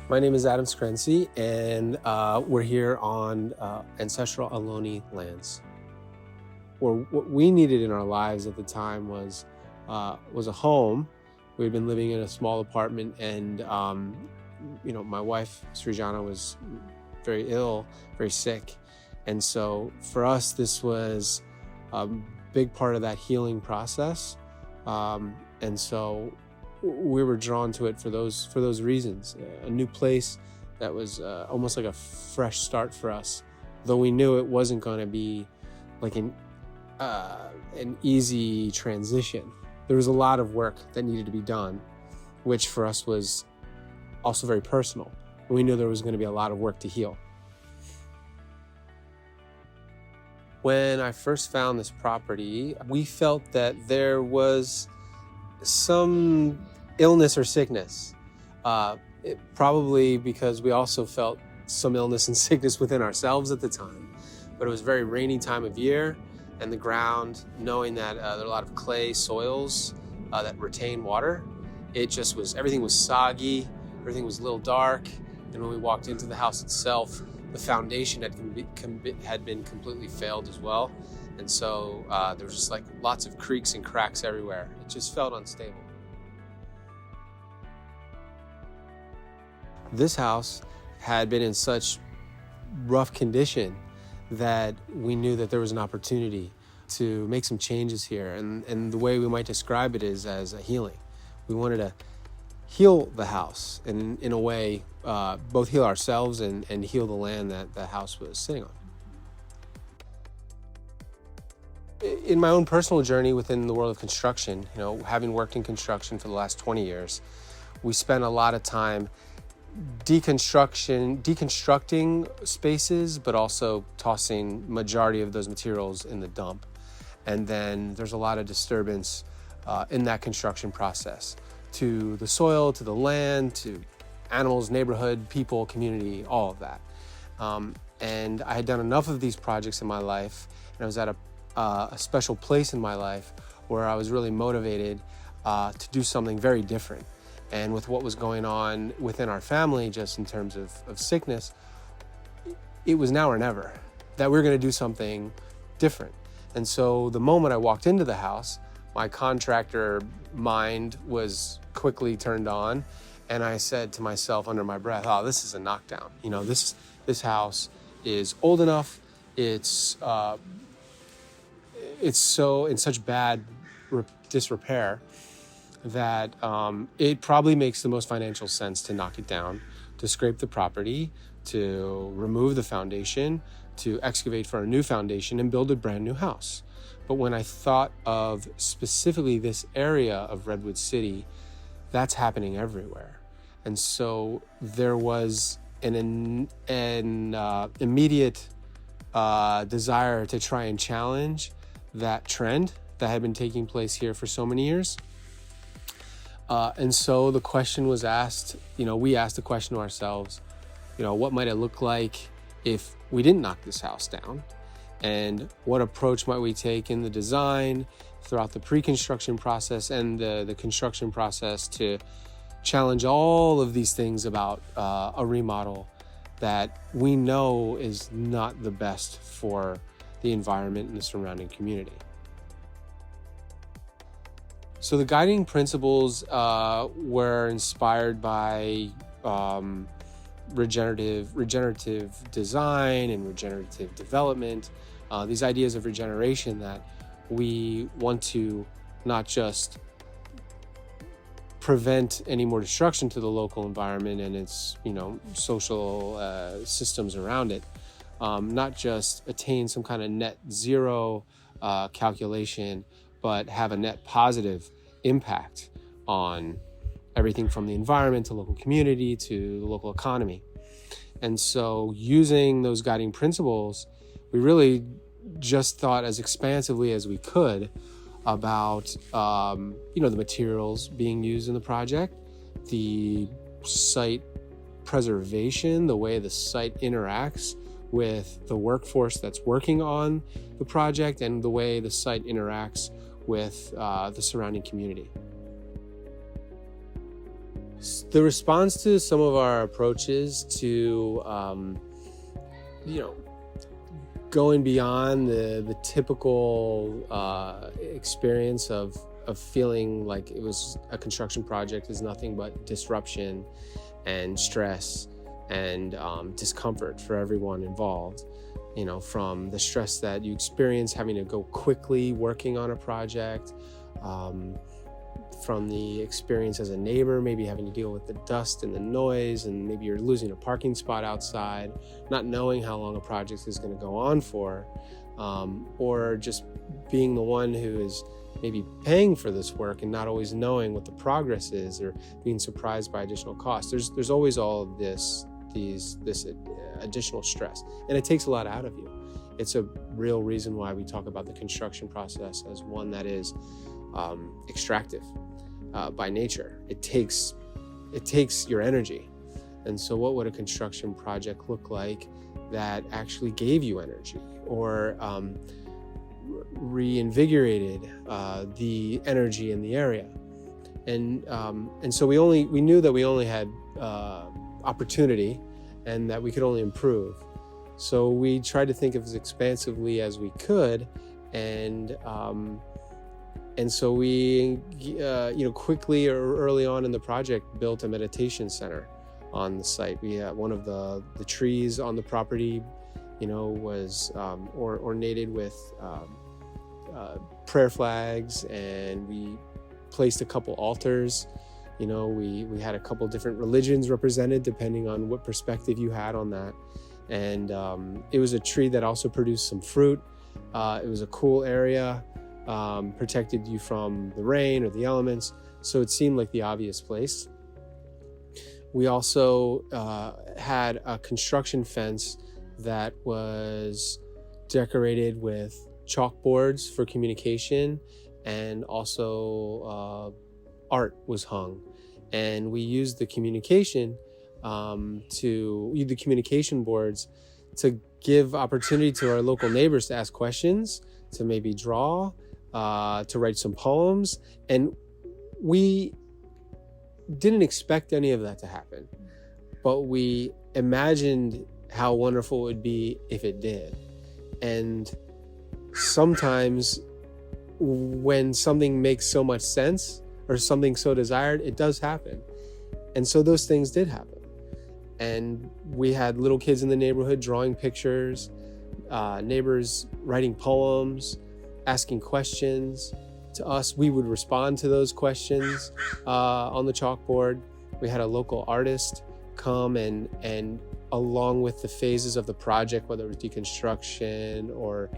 My name is Adam Scrency, and we're here on ancestral Ohlone lands. What we needed in our lives at the time was a home. We had been living in a small apartment, and my wife Srijana was very ill, very sick, and so for us this was a big part of that healing process, and so we were drawn to it for those reasons. A new place that was almost like a fresh start for us, though we knew it wasn't going to be like an easy transition. There was a lot of work that needed to be done, which for us was also very personal. And we knew there was going to be a lot of work to heal. When I first found this property, we felt that there was some illness or sickness, probably because we also felt some illness and sickness within ourselves at the time. But it was a very rainy time of year, and the ground, knowing that there are a lot of clay soils that retain water, everything was soggy, everything was a little dark, and when we walked into the house itself, the foundation had been completely failed as well. And so there was just like lots of creaks and cracks everywhere. It just felt unstable. This house had been in such rough condition that we knew that there was an opportunity to make some changes here. And the way we might describe it is as a healing. We wanted to heal the house and in a way, both heal ourselves and heal the land that the house was sitting on. In my own personal journey within the world of construction, having worked in construction for the last 20 years, we spent a lot of time deconstructing spaces, but also tossing majority of those materials in the dump. And then there's a lot of disturbance in that construction process to the soil, to the land, to animals, neighborhood, people, community, all of that. And I had done enough of these projects in my life, and I was at a special place in my life where I was really motivated to do something very different. And with what was going on within our family, just in terms of sickness, it was now or never that we were going to do something different. And so the moment I walked into the house, my contractor mind was quickly turned on, and I said to myself under my breath, "Oh, this is a knockdown. This house is old enough. It's so in such bad disrepair that it probably makes the most financial sense to knock it down, to scrape the property, to remove the foundation, to excavate for a new foundation and build a brand new house." But when I thought of specifically this area of Redwood City, that's happening everywhere. And so there was an immediate desire to try and challenge that trend that had been taking place here for so many years. And so the question was asked, we asked the question to ourselves, what might it look like if we didn't knock this house down? And what approach might we take in the design, throughout the pre-construction process and the construction process to challenge all of these things about a remodel that we know is not the best for the environment and the surrounding community. So the guiding principles were inspired by regenerative design and regenerative development, these ideas of regeneration that we want to not just prevent any more destruction to the local environment and its social systems around it, not just attain some kind of net zero calculation, but have a net positive impact on everything from the environment to local community to the local economy. And so using those guiding principles, we really just thought as expansively as we could about the materials being used in the project, the site preservation, the way the site interacts with the workforce that's working on the project, and the way the site interacts with the surrounding community. The response to some of our approaches to, going beyond the typical experience of feeling like it was a construction project is nothing but disruption and stress and discomfort for everyone involved. From the stress that you experience having to go quickly working on a project, from the experience as a neighbor, maybe having to deal with the dust and the noise, and maybe you're losing a parking spot outside, not knowing how long a project is going to go on for, or just being the one who is maybe paying for this work and not always knowing what the progress is, or being surprised by additional costs. There's always all of this additional stress, and it takes a lot out of you. It's a real reason why we talk about the construction process as one that is extractive by nature. It takes your energy. And so what would a construction project look like that actually gave you energy, or reinvigorated the energy in the area? And so we knew that we only had opportunity and that we could only improve. So we tried to think of as expansively as we could, and so we quickly or early on in the project built a meditation center on the site. We had one of the trees on the property was ornated with prayer flags, and we placed a couple altars. We had a couple different religions represented depending on what perspective you had on that. And it was a tree that also produced some fruit. It was a cool area, protected you from the rain or the elements. So it seemed like the obvious place. We also had a construction fence that was decorated with chalkboards for communication, and also art was hung. And we used the communication boards to give opportunity to our local neighbors to ask questions, to maybe draw, to write some poems. And we didn't expect any of that to happen, but we imagined how wonderful it would be if it did. And sometimes when something makes so much sense or something so desired, it does happen. And so those things did happen. And we had little kids in the neighborhood drawing pictures, neighbors writing poems, asking questions to us. We would respond to those questions on the chalkboard. We had a local artist come and along with the phases of the project, whether it was deconstruction or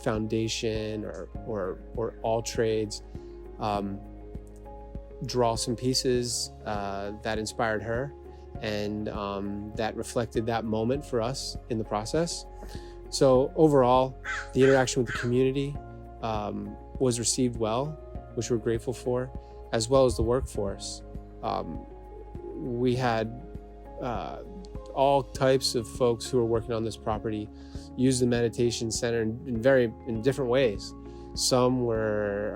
foundation or all trades, draw some pieces that inspired her, and that reflected that moment for us in the process. So overall, the interaction with the community was received well, which we're grateful for, as well as the workforce. We had all types of folks who were working on this property use the meditation center in different ways. Some were,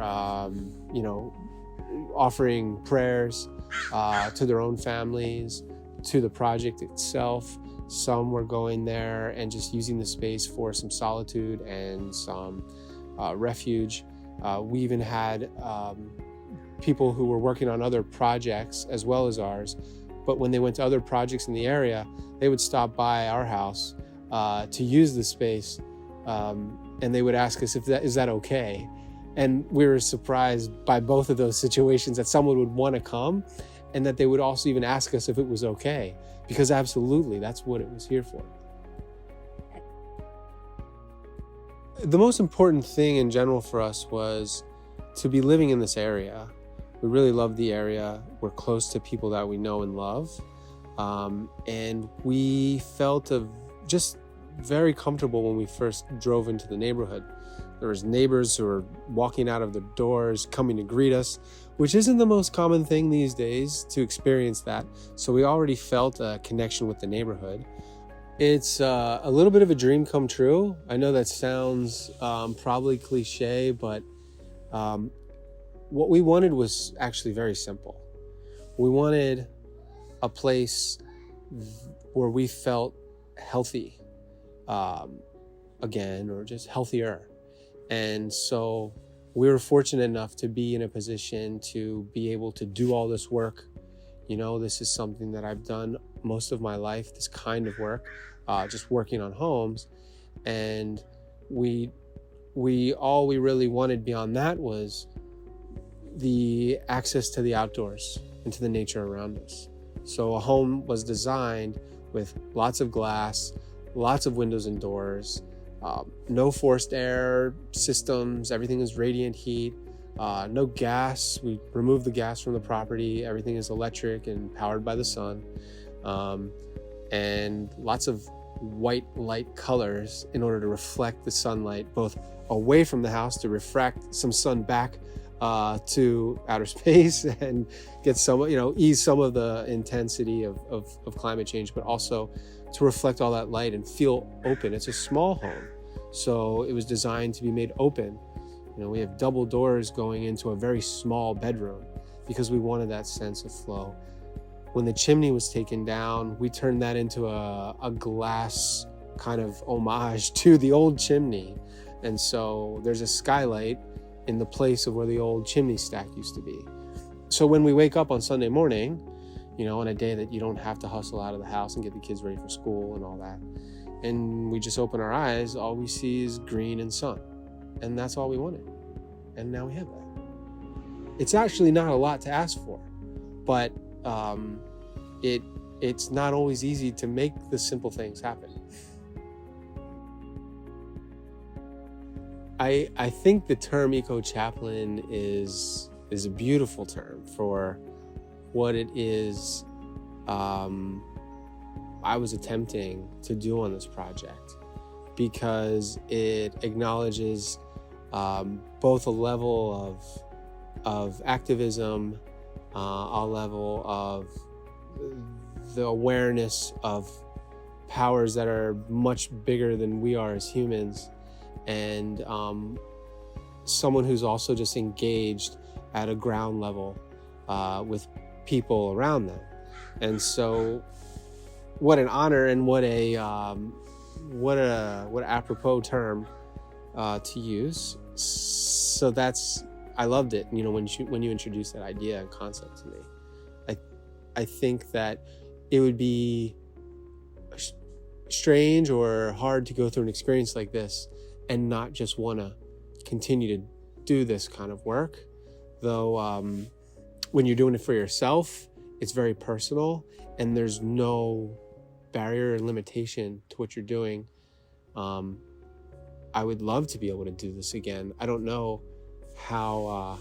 offering prayers to their own families, to the project itself. Some were going there and just using the space for some solitude and some refuge. We even had people who were working on other projects as well as ours, but when they went to other projects in the area, they would stop by our house to use the space, and they would ask us is that okay? And we were surprised by both of those situations, that someone would want to come and that they would also even ask us if it was okay, because absolutely, that's what it was here for. The most important thing in general for us was to be living in this area. We really love the area. We're close to people that we know and love. And we felt just very comfortable when we first drove into the neighborhood. There was neighbors who were walking out of their doors, coming to greet us, which isn't the most common thing these days to experience that. So we already felt a connection with the neighborhood. It's a little bit of a dream come true. I know that sounds probably cliche, but what we wanted was actually very simple. We wanted a place where we felt healthy again, or just healthier. And so we were fortunate enough to be in a position to be able to do all this work. This is something that I've done most of my life, this kind of work, just working on homes. And all we really wanted beyond that was the access to the outdoors and to the nature around us. So a home was designed with lots of glass, lots of windows and doors, no forced air systems, everything is radiant heat, no gas. We removed the gas from the property. Everything is electric and powered by the sun, and lots of white light colors in order to reflect the sunlight both away from the house to refract some sun back to outer space and get some, ease some of the intensity of climate change, but also to reflect all that light and feel open. It's a small home, so it was designed to be made open. We have double doors going into a very small bedroom because we wanted that sense of flow. When the chimney was taken down, we turned that into a glass kind of homage to the old chimney. And so there's a skylight in the place of where the old chimney stack used to be. So when we wake up on Sunday morning, on a day that you don't have to hustle out of the house and get the kids ready for school and all that, and we just open our eyes, all we see is green and sun. And that's all we wanted. And now we have that. It's actually not a lot to ask for, but it's not always easy to make the simple things happen. I think the term eco-chaplain is a beautiful term for what it is I was attempting to do on this project, because it acknowledges both a level of activism, a level of the awareness of powers that are much bigger than we are as humans, and someone who's also just engaged at a ground level with people around them. And so what an honor and what apropos term to use. So I loved it, when you introduced that idea and concept to me. I think that it would be strange or hard to go through an experience like this and not just want to continue to do this kind of work. Though when you're doing it for yourself, it's very personal and there's no barrier and limitation to what you're doing. I would love to be able to do this again. I don't know how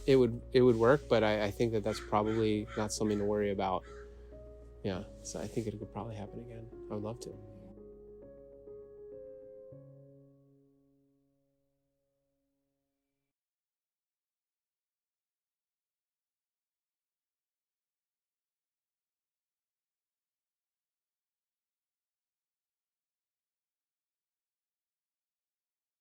it would work, but I think that that's probably not something to worry about. Yeah, so I think it could probably happen again. I would love to.